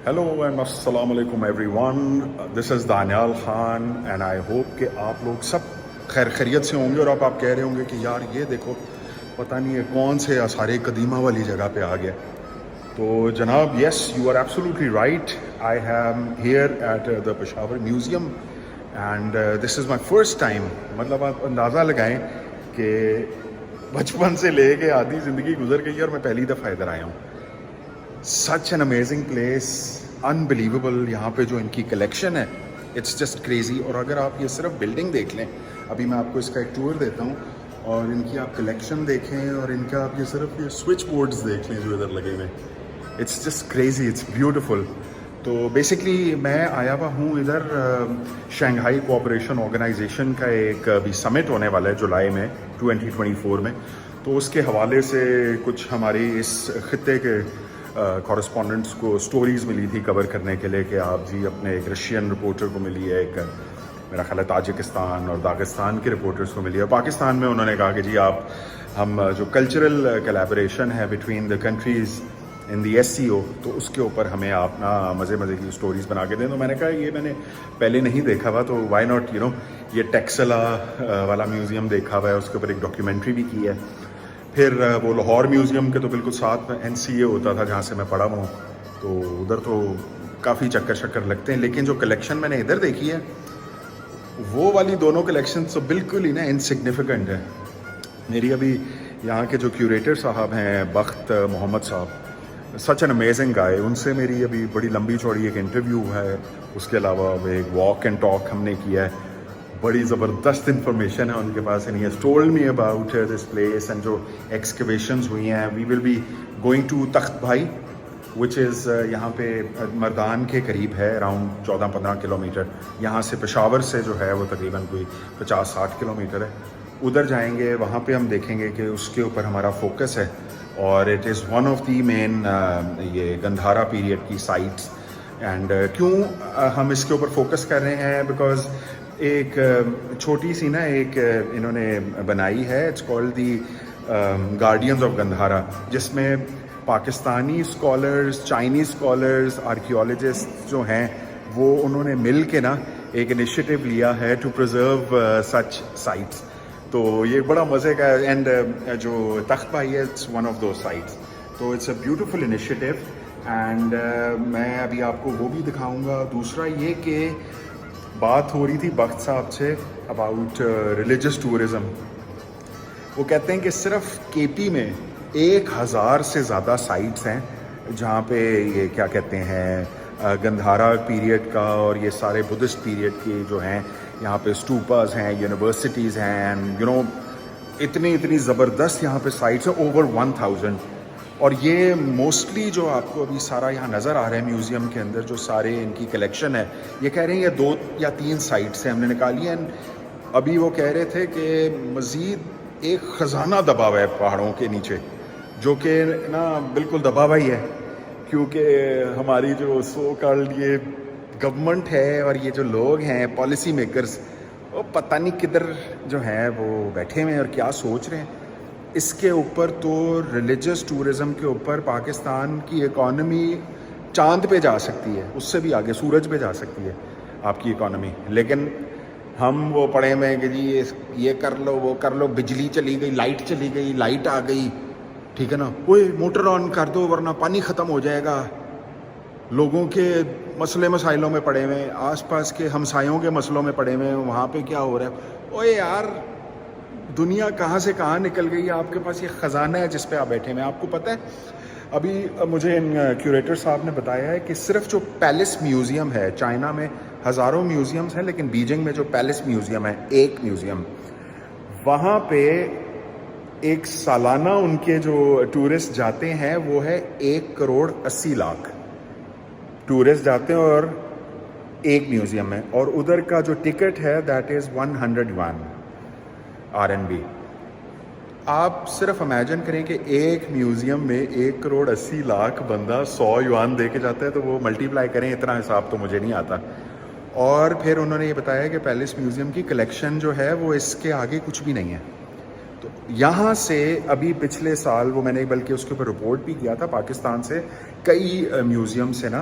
Hello and assalamu alaikum everyone. This is Daniel Khan and I hope کہ آپ لوگ سب خیر خیریت سے ہوں گے اور آپ کہہ رہے ہوں گے کہ یار یہ دیکھو پتہ نہیں ہے کون سے آثار قدیمہ والی جگہ پہ آ گیا. تو جناب yes you are absolutely right. I am here at the Peshawar Museum and this is my first time. مطلب آپ اندازہ لگائیں کہ بچپن سے لے کے آدھی زندگی گزر گئی اور میں پہلی دفعہ ادھر آیا ہوں. Such an amazing place, unbelievable. یہاں پہ جو ان کی کلیکشن ہے اٹس جسٹ کریزی. اور اگر آپ یہ صرف بلڈنگ دیکھ لیں, ابھی میں آپ کو اس کا ایک ٹور دیتا ہوں اور ان کی آپ کلیکشن دیکھیں اور ان کا آپ یہ صرف یہ سوئچ بورڈز دیکھ لیں جو ادھر لگے ہوئے, it's just crazy, it's beautiful. تو بیسکلی میں آیا ہوا ہوں ادھر شنگھائی کوآپریشن آرگنائزیشن کا ایک ابھی سمٹ ہونے والا ہے جولائی میں 2024 میں. تو اس کے حوالے سے کچھ ہماری اس خطے کے کورسپونڈنٹس کو سٹوریز ملی تھی کور کرنے کے لیے کہ آپ جی اپنے ایک رشین رپورٹر کو ملی ہے, ایک میرا خیال ہے تاجکستان اور داغستان کے رپورٹرز کو ملی ہے. پاکستان میں انہوں نے کہا کہ جی آپ ہم جو کلچرل کلیبریشن ہے between the countries in the S C O, تو اس کے اوپر ہمیں آپ نا مزے کی سٹوریز بنا کے دیں. تو میں نے کہا یہ میں نے پہلے نہیں دیکھا ہوا, تو وائی ناٹ یہ ٹیکسلا والا میوزیم دیکھا ہوا ہے, اس کے اوپر ایک ڈاکیومنٹری بھی کی ہے. پھر وہ لاہور میوزیم کے تو بالکل ساتھ میں این سی اے ہوتا تھا جہاں سے میں پڑھا ہوں, تو ادھر تو کافی چکر لگتے ہیں. لیکن جو کلیکشن میں نے ادھر دیکھی ہے وہ والی دونوں کلیکشن تو بالکل ہی نا انسگنیفیکنٹ ہے. میری ابھی یہاں کے جو کیوریٹر صاحب ہیں بخت محمد صاحب, سچ این امیزنگ گائے, ان سے میری ابھی بڑی لمبی چوڑی ایک انٹرویو ہے. اس کے علاوہ ایک واک اینڈ ٹاک ہم نے کیا ہے. بڑی زبردست انفارمیشن ہے ان کے پاس, and he has told me about this place and جو ایکسکیویشنز ہوئی ہیں. We will be going to Takht Bhai وچ از یہاں پہ مردان کے قریب ہے, اراؤنڈ 14-15 کلومیٹر. یہاں سے پشاور سے جو ہے وہ تقریباً کوئی 50-60 کلومیٹر ہے. ادھر جائیں گے, وہاں پہ ہم دیکھیں گے کہ اس کے اوپر ہمارا فوکس ہے, اور it is one of the main یہ گندھارا پیریڈ کی سائٹس. اینڈ کیوں ہم اس کے اوپر فوکس کر رہے ہیں, بیکاز ایک چھوٹی سی نا ایک انہوں نے بنائی ہے, it's called the guardians of Gandhara, جس میں Pakistani scholars, Chinese scholars, archaeologist جو ہیں وہ انہوں نے مل کے نا ایک انیشیٹو لیا ہے ٹو پرزرو سچ سائٹس. تو یہ بڑا مزے کا ہے. اینڈ جو تخت بھائی ہے it's one of those sites. تو it's a beautiful initiative. And میں ابھی آپ کو وہ بھی دکھاؤں گا. دوسرا یہ کہ بات ہو رہی تھی بخت صاحب سے اباؤٹ ریلیجس ٹورزم. وہ کہتے ہیں کہ صرف کے پی میں 1000 سے زیادہ سائٹس ہیں جہاں پہ یہ کیا کہتے ہیں گندھارا پیریڈ کا اور یہ سارے بدھسٹ پیریڈ کے جو ہیں یہاں پہ اسٹوپاز ہیں, یونیورسٹیز ہیں, اینڈ اتنی زبردست یہاں پہ سائٹس ہیں, اوور 1000. اور یہ موسٹلی جو آپ کو ابھی سارا یہاں نظر آ رہا ہے میوزیم کے اندر جو سارے ان کی کلیکشن ہے, یہ کہہ رہے ہیں یہ 2 یا 3 سائٹ سے ہم نے نکالی ہیں. ابھی وہ کہہ رہے تھے کہ مزید ایک خزانہ دبا ہوا ہے پہاڑوں کے نیچے, جو کہ نا بالکل دبا ہوا ہی ہے, کیونکہ ہماری جو سو کالڈ یہ گورنمنٹ ہے اور یہ جو لوگ ہیں پالیسی میکرز, وہ پتہ نہیں کدھر جو ہیں وہ بیٹھے ہوئے ہیں اور کیا سوچ رہے ہیں. اس کے اوپر تو ریلیجس ٹورزم کے اوپر پاکستان کی اکانومی چاند پہ جا سکتی ہے, اس سے بھی آگے سورج پہ جا سکتی ہے آپ کی اکانومی. لیکن ہم وہ پڑے ہوئے ہیں کہ جی یہ کر لو وہ کر لو, بجلی چلی گئی, لائٹ چلی گئی, لائٹ آ گئی, ٹھیک ہے نا, اوے موٹر آن کر دو ورنہ پانی ختم ہو جائے گا. لوگوں کے مسائلوں میں پڑے ہوئے ہیں, آس پاس کے ہمسایوں کے مسئلوں میں پڑے ہوئے ہیں, وہاں پہ کیا ہو رہا ہے. اوے یار دنیا کہاں سے کہاں نکل گئی ہے, آپ کے پاس یہ خزانہ ہے جس پہ آپ بیٹھے ہوئے ہیں. آپ کو پتہ ہے ابھی مجھے ان کیوریٹر صاحب نے بتایا ہے کہ صرف جو پیلس میوزیم ہے, چائنا میں ہزاروں میوزیمز ہیں لیکن بیجنگ میں جو پیلس میوزیم ہے, ایک میوزیم, وہاں پہ ایک سالانہ ان کے جو ٹورسٹ جاتے ہیں وہ ہے 1,80,00,000 ٹورسٹ جاتے ہیں اور ایک میوزیم میں. اور ادھر کا جو ٹکٹ ہے دیٹ از 101 RMB. آپ صرف امیجن کریں کہ ایک میوزیم میں 1,80,00,000 بندہ 100 یوان دے کے جاتا ہے, تو وہ ملٹیپلائی کریں, اتنا حساب تو مجھے نہیں آتا. اور پھر انہوں نے یہ بتایا کہ پیلس میوزیم کی کلیکشن جو ہے وہ اس کے آگے کچھ بھی نہیں ہے. تو یہاں سے ابھی پچھلے سال وہ میں نے بلکہ اس کے اوپر رپورٹ بھی کیا تھا, پاکستان سے کئی میوزیم سے نا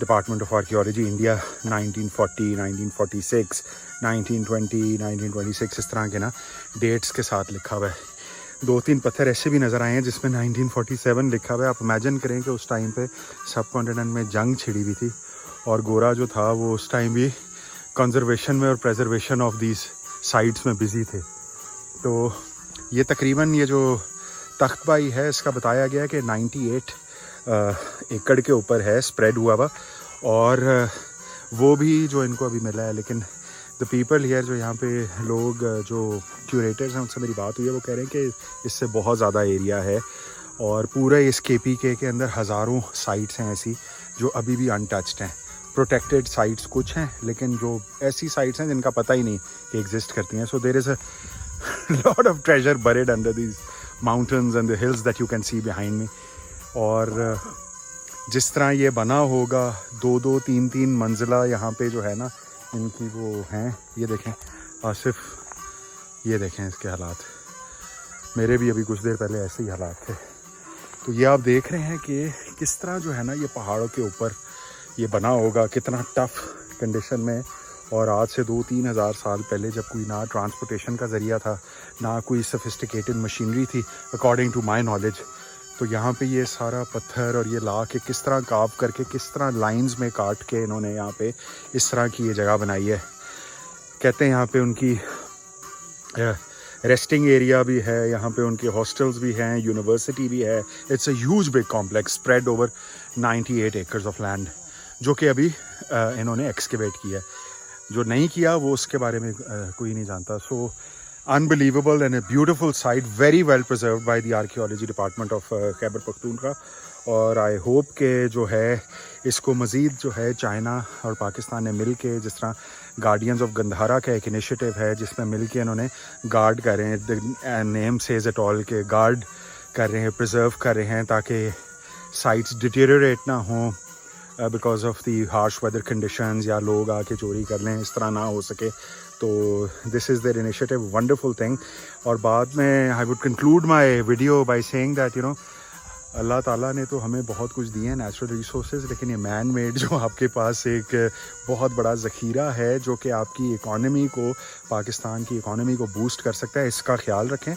ڈپارٹمنٹ آف آرکیالوجی انڈیا 1940 1946 1920 1926 اس طرح کے نا ڈیٹس کے ساتھ لکھا ہوا ہے. 2-3 پتھر ایسے بھی نظر آئے ہیں جس میں 1947 لکھا ہوا ہے. آپ امیجن کریں کہ اس ٹائم پہ سب کانٹیننٹ میں جنگ چھڑی ہوئی تھی اور گورا جو تھا وہ اس ٹائم بھی کنزرویشن میں اور پریزرویشن آف دیز سائٹس میں بزی تھے. تو یہ تقریباً یہ جو تخت بائی ہے اس کا بتایا گیا کہ 98 ایکڑ کے اوپر ہے اسپریڈ ہوا ہوا, اور وہ بھی جو ان کو ابھی ملا ہے. لیکن دا پیپل ہیئر جو یہاں پہ لوگ جو کیوریٹرز ہیں ان سے میری بات ہوئی ہے وہ کہہ رہے ہیں کہ اس سے بہت زیادہ ایریا ہے اور پورے اس کے پی کے اندر ہزاروں سائٹس ہیں ایسی جو ابھی بھی انٹچڈ ہیں. پروٹیکٹڈ سائٹس کچھ ہیں لیکن جو ایسی سائٹس ہیں جن کا پتہ ہی نہیں کہ ایگزسٹ کرتی ہیں. So there is a lot of treasure buried under these mountains and the hills that you can see behind me. اور جس طرح یہ بنا ہوگا 2-3 منزلہ یہاں پہ جو ہے نا ان کی وہ ہیں. یہ دیکھیں آصف, یہ دیکھیں اس کے حالات. میرے بھی ابھی کچھ دیر پہلے ایسے ہی حالات تھے. تو یہ آپ دیکھ رہے ہیں کہ کس طرح جو ہے نا یہ پہاڑوں کے اوپر یہ بنا ہوگا, کتنا ٹف کنڈیشن میں. اور آج سے 2-3 ہزار سال پہلے جب کوئی نہ ٹرانسپورٹیشن کا ذریعہ تھا نہ کوئی سفسٹیکیٹڈ مشینری تھی اکارڈنگ ٹو مائی نالج, تو یہاں پہ یہ سارا پتھر اور یہ لا کے کس طرح کاو کر کے کس طرح لائنز میں کاٹ کے انہوں نے یہاں پہ اس طرح کی یہ جگہ بنائی ہے. کہتے ہیں یہاں پہ ان کی ریسٹنگ ایریا بھی ہے, یہاں پہ ان کے ہاسٹلز بھی ہیں, یونیورسٹی بھی ہے. It's a huge big complex spread over 98 acres of land جو کہ ابھی انہوں نے ایکسکیویٹ کیا ہے. جو نہیں کیا وہ اس کے بارے میں کوئی نہیں جانتا. سو unbelievable and a beautiful site, very well preserved by the archaeology department of Khyber Pakhtunkhwa. اور آئی ہوپ کہ جو ہے اس کو مزید جو ہے چائنا اور پاکستان نے مل کے, جس طرح گارڈینز آف گندھارا کا ایک انیشیٹو ہے جس میں مل کے انہوں نے گارڈ کر رہے ہیں, نیم سیز اٹ آل کے گارڈ کر رہے ہیں, پرزرو کر رہے ہیں تاکہ سائٹس ڈیٹیریوریٹ نہ ہوں because of the harsh weather conditions, یا لوگ آ کے چوری کر لیں, اس طرح نہ ہو سکے. تو this is their initiative, wonderful thing. اور بعد میں I would conclude my video by saying that Allah تعالیٰ نے تو ہمیں بہت کچھ دیے ہیں نیچرل ریسورسز, لیکن یہ مین میڈ جو آپ کے پاس ایک بہت بڑا ذخیرہ ہے جو کہ آپ کی اکانومی کو, پاکستان کی اکانومی کو بوسٹ کر سکتا ہے, اس کا خیال رکھیں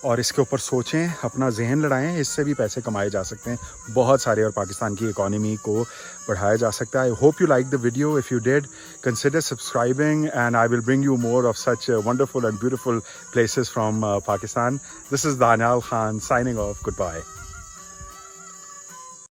اور اس کے اوپر سوچیں, اپنا ذہن لڑائیں. اس سے بھی پیسے کمائے جا سکتے ہیں بہت سارے, اور پاکستان کی اکانومی کو بڑھایا جا سکتا ہے. I hope you like the video. If you did consider subscribing and I will bring you more of such wonderful and beautiful places from Pakistan. This is Danial Khan signing off. Goodbye.